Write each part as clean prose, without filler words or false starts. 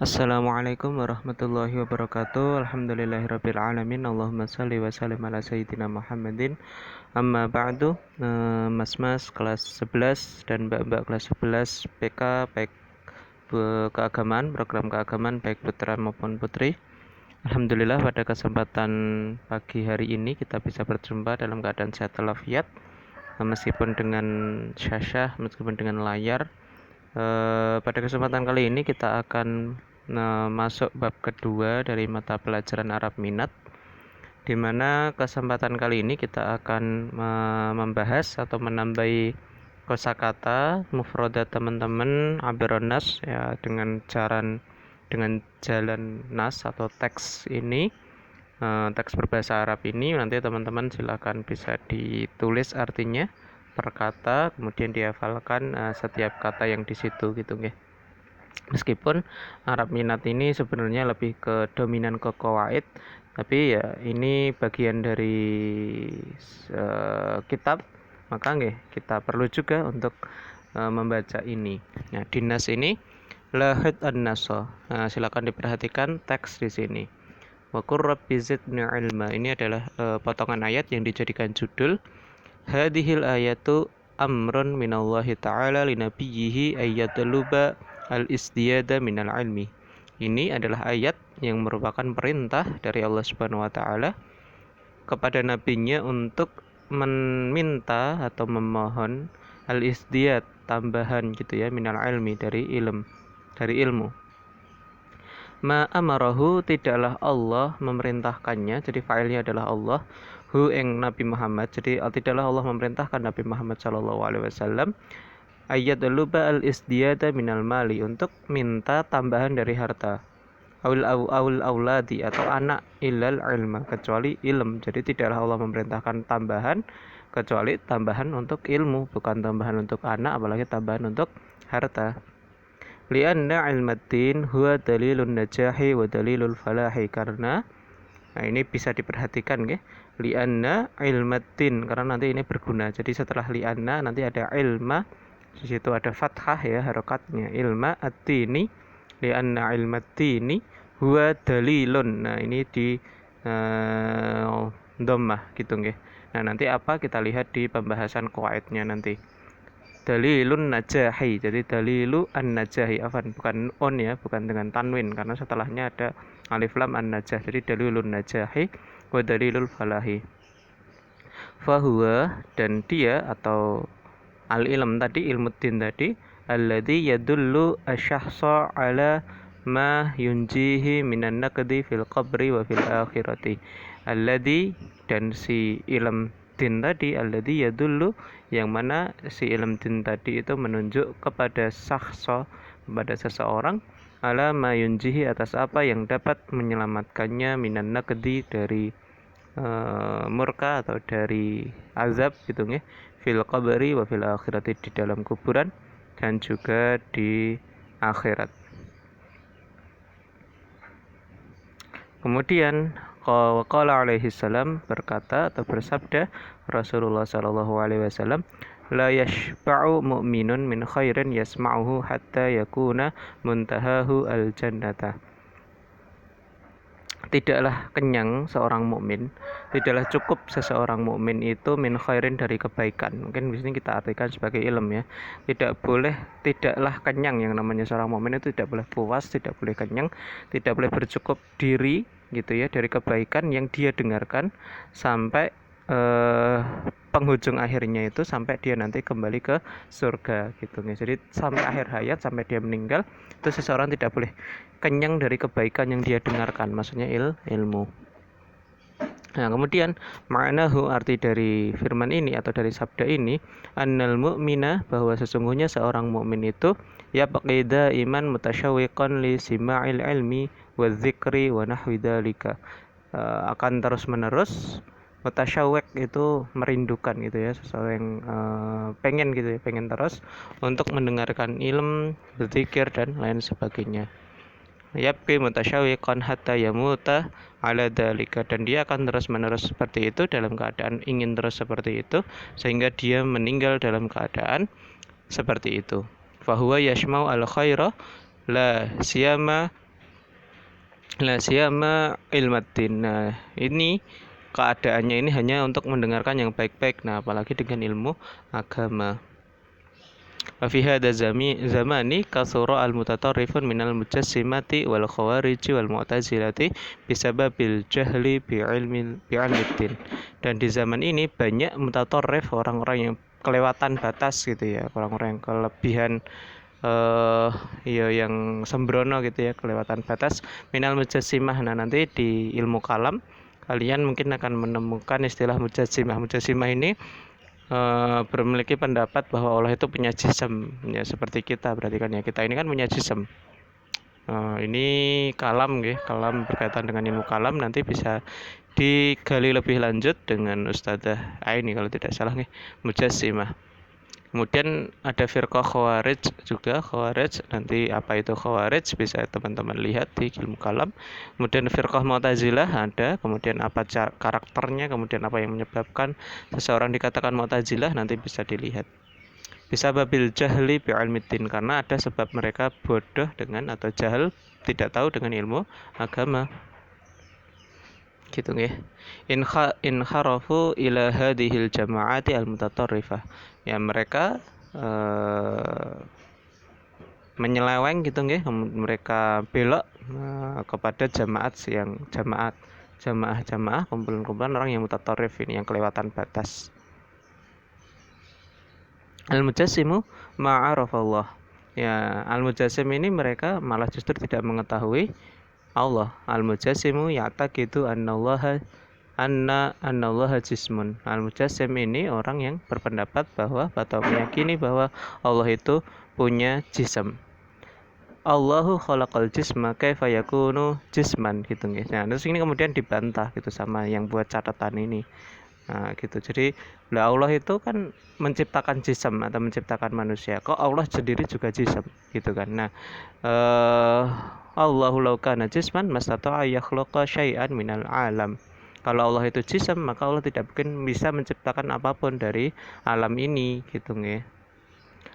Assalamualaikum warahmatullahi wabarakatuh. Alhamdulillahirabbil alamin. Allahumma shalli wa sallim ala sayyidina Muhammadin. Amma ba'du. Mas-mas kelas 11 dan mbak-mbak kelas 11 PK baik keagamaan, program keagamaan baik putra maupun putri. Alhamdulillah pada kesempatan pagi hari ini kita bisa berjumpa dalam keadaan sehat walafiat, meskipun dengan syasyah, meskipun dengan layar. Pada kesempatan kali ini kita akan masuk bab kedua dari mata pelajaran Arab Minat, di mana kesempatan kali ini kita akan membahas atau menambahi kosakata mufradat teman-teman Aberonas ya, dengan jalan nas atau teks ini, teks berbahasa Arab ini. Nanti teman-teman silakan bisa ditulis artinya per kata, kemudian dihafalkan setiap kata yang di situ gitu nggih. Meskipun Arab Minat ini sebenarnya lebih ke dominan ke qawaid, tapi ya ini bagian dari kitab, maka nggih kita perlu juga untuk membaca ini. Nah, dinas ini lahid an-nasa. Nah, silakan diperhatikan teks di sini. Wa qur rabbi zidni ilma. Ini adalah potongan ayat yang dijadikan judul. Hadhil ayatu amrun minallahi ta'ala linabiyyihi ayyatluba al-isdiyada minal ilmi. Ini adalah ayat yang merupakan perintah dari Allah Subhanahu wa taala kepada nabinya untuk meminta atau memohon al-isdiyad, tambahan gitu ya, minal ilmi, dari ilmu. Ma amarahu, tidaklah Allah memerintahkannya, jadi fa'ilnya adalah Allah, hu ing Nabi Muhammad, jadi tidaklah Allah memerintahkan Nabi Muhammad sallallahu alaihi wasallam ayat luba al isdiyada minal mali, untuk minta tambahan dari harta, awil auladi, atau anak, ilal ilma, kecuali ilm. Jadi tidaklah Allah memerintahkan tambahan kecuali tambahan untuk ilmu, bukan tambahan untuk anak, apalagi tambahan untuk harta. Lianna ilmaddin huwa dalilun najahi wa dalilul falahi, karena ini bisa diperhatikan ya. Lianna ilmaddin, karena nanti ini berguna. Jadi setelah lianna nanti ada ilma, di situ ada fathah ya harokatnya, ilma at-tini, lianna ilmaddini huwa dalilun. Nah, ini di dhammah gitu nggih. Nah, nanti apa kita lihat di pembahasan qawaidnya nanti. Dalilun najahi, jadi dalilu an-najahi, bukan on ya, bukan dengan tanwin, karena setelahnya ada alif lam an-najah. Jadi dalilun najahi wa dalilul falahi. Fahuwa, dan dia atau al-ilm tadi, ilmuddin tadi, alladhi yadullu asyahsa ala ma yunjihi minan naqdi fil qabri wa fil akhirati. Alladhi, dan si ilm din tadi, alladhi yadullu, yang mana si ilm din tadi itu menunjuk kepada syakhsa, kepada seseorang, ala ma yunjihi, atas apa yang dapat menyelamatkannya, minan naqdi, dari murka atau dari azab gitu nggih, fil qabri wa fil akhirati, di dalam kuburan dan juga di akhirat. Kemudian qala alaihi salam, berkata atau bersabda Rasulullah sallallahu alaihi wasallam, la yashba'u mu'minun min khairin yasma'uhu hatta yakuna muntahahu al jannata. Tidaklah kenyang seorang mukmin, tidaklah cukup seseorang mukmin itu min khairin, dari kebaikan. Mungkin di sini kita artikan sebagai ilm ya. Tidaklah kenyang, yang namanya seorang mukmin itu tidak boleh puas, tidak boleh kenyang, tidak boleh bercukup diri gitu ya dari kebaikan yang dia dengarkan sampai penghujung akhirnya itu, sampai dia nanti kembali ke surga gitu ya. Jadi sampai akhir hayat, sampai dia meninggal, itu seseorang tidak boleh kenyang dari kebaikan yang dia dengarkan, maksudnya ilmu. Nah, kemudian ma'nahu, arti dari firman ini atau dari sabda ini, annal mu'mina, bahwa sesungguhnya seorang mukmin itu yabqida iman mutasyawwiqan li sima'il ilmi wa dzikri wa nahwi dzalika, akan terus-menerus, mutasyawwiq itu merindukan gitu ya, sesuatu yang pengen gitu ya, pengen terus untuk mendengarkan ilmu, berzikir dan lain sebagainya. Yabqi mutasyawwiqan hatta yamuta ala dzalika, dan dia akan terus-menerus seperti itu, dalam keadaan ingin terus seperti itu, sehingga dia meninggal dalam keadaan seperti itu. Fahuwa yashmau al khaira la siyama La siyama ilmaddin. Nah, ini keadaannya ini hanya untuk mendengarkan yang baik-baik. Nah, apalagi dengan ilmu agama. Wa fi hadza zamani kasura al-mutatarrifun minal mujassimati wal khawariji wal mu'tazilati bisababil jahli bi'ilmiddin. Dan di zaman ini banyak mutatarrif, orang-orang yang kelewatan batas gitu ya, orang-orang yang kelebihan ya yang sembrono gitu ya, kelewatan batas minal mujassimah. Nah, nanti di ilmu kalam kalian mungkin akan menemukan istilah mujassimah. Mujassimah ini bermiliki pendapat bahwa Allah itu punya jism ya, seperti kita, berarti kan ya kita ini kan punya jism. Ini kalam ya, kalam berkaitan dengan ilmu kalam, nanti bisa digali lebih lanjut dengan Ustadzah Aini kalau tidak salah nih, mujassimah. Kemudian ada firqah khawarij juga, khawarij, nanti apa itu khawarij bisa teman-teman lihat di ilmu kalam. Kemudian firqah mu'tazilah ada, kemudian apa karakternya, kemudian apa yang menyebabkan seseorang dikatakan mu'tazilah, nanti bisa dilihat. Bisa babil jahli bi'ilmiddin, karena ada sebab mereka bodoh dengan atau jahil, tidak tahu dengan ilmu agama. Gitu nggih. In harafu ila hadhil jama'ati al-mutatarrifah. Ya, mereka menyeleweng gitu nggih, mereka belok kepada jamaah kumpulan-kumpulan orang yang mutatarrif ini, yang kelewatan batas. Al-mujassimu ma'arafallah. Ya, al-mujassim ini mereka malah justru tidak mengetahui Allah. Al-mujassimu ya'taqidu annallaha jismun. Al-mujassim ini orang yang berpendapat bahwa atau meyakini bahwa Allah itu punya jism. Allahu khalaqal jisma kaifa yakunu jisman gitu nggih. Nah, terus ini kemudian dibantah gitu sama yang buat catatan ini. Nah, gitu. Jadi, Allah itu kan menciptakan jism atau menciptakan manusia. Kok Allah sendiri juga jism gitu kan. Nah, Allahu law kana jisman mastata'a yakhluqa syai'an minal alam. Kalau Allah itu jism, maka Allah tidak mungkin bisa menciptakan apapun dari alam ini gitu nggih.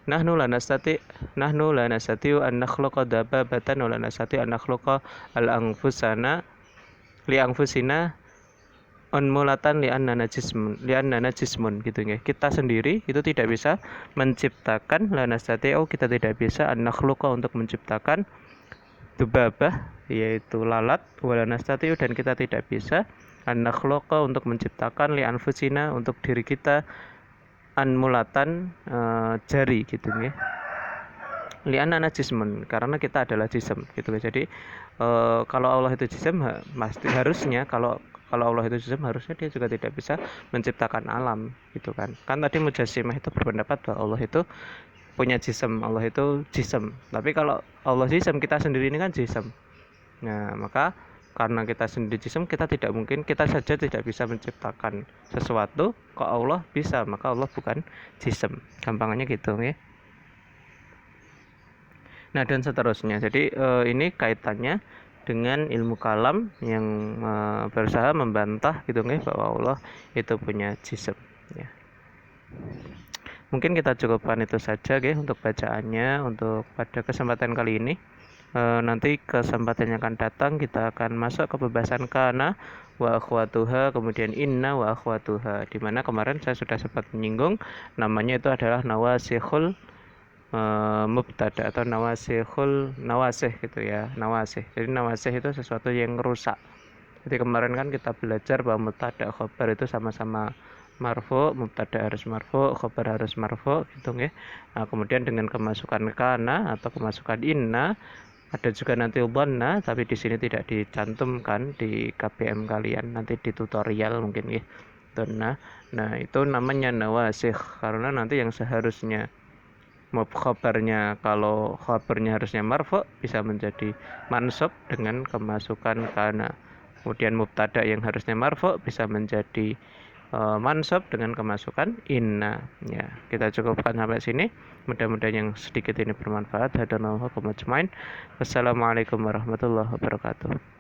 Nahnu la nastati'u an nakhluqa dabbatan wa la nastati'u an nakhluqa al-anfusana li anfusina unmulatan li'annana jismun gitu ya. Kita sendiri itu tidak bisa menciptakan, la nastati'u, kita tidak bisa an nakhluqa, untuk menciptakan dubabah yaitu lalat, wa la nastati'u, dan kita tidak bisa an nakhluqa, untuk menciptakan li anfusina, untuk diri kita, anmulatan jari gitu ya. Li'annana jismun, karena kita adalah jism gitu. Jadi kalau Allah itu jism, pasti harusnya kalau Allah itu jism, harusnya dia juga tidak bisa menciptakan alam gitu kan. Kan tadi mujassimah itu berpendapat bahwa Allah itu punya jism, Allah itu jism. Tapi kalau Allah jism, kita sendiri ini kan jism. Nah, maka karena kita sendiri jism, kita saja tidak bisa menciptakan sesuatu, kok Allah bisa, maka Allah bukan jism. Gampangannya gitu ya. Nah, dan seterusnya. Jadi ini kaitannya dengan ilmu kalam yang berusaha membantah gitu nih, bahwa Allah itu punya jism ya. Mungkin kita cukupkan itu saja untuk bacaannya untuk pada kesempatan kali ini. Nanti kesempatan yang akan datang kita akan masuk ke pembahasan kana wa akhwatuha, kemudian inna wa akhwatuha, di mana kemarin saya sudah sempat menyinggung namanya itu adalah nawasikhul mubtada atau nawasih gitu ya, nawasih. Jadi nawasih itu sesuatu yang rusak. Jadi kemarin kan kita belajar bahwa mubtada khobar itu sama-sama marfu, mubtada harus marfu, khobar harus marfu gitu ya. Nah, kemudian dengan kemasukan kana atau kemasukan inna, ada juga nanti dhanna, tapi di sini tidak dicantumkan di KPM kalian, nanti di tutorial mungkin ya. Nah, itu namanya nawasih, karena nanti yang seharusnya khabarnya, kalau khabarnya harusnya marfu, bisa menjadi mansub dengan kemasukan kana. Kemudian mubtada yang harusnya marfu bisa menjadi mansub dengan kemasukan inna ya. Kita cukupkan sampai sini, mudah-mudahan yang sedikit ini bermanfaat. Hadanallahu wa majmain. Wassalamualaikum warahmatullahi wabarakatuh.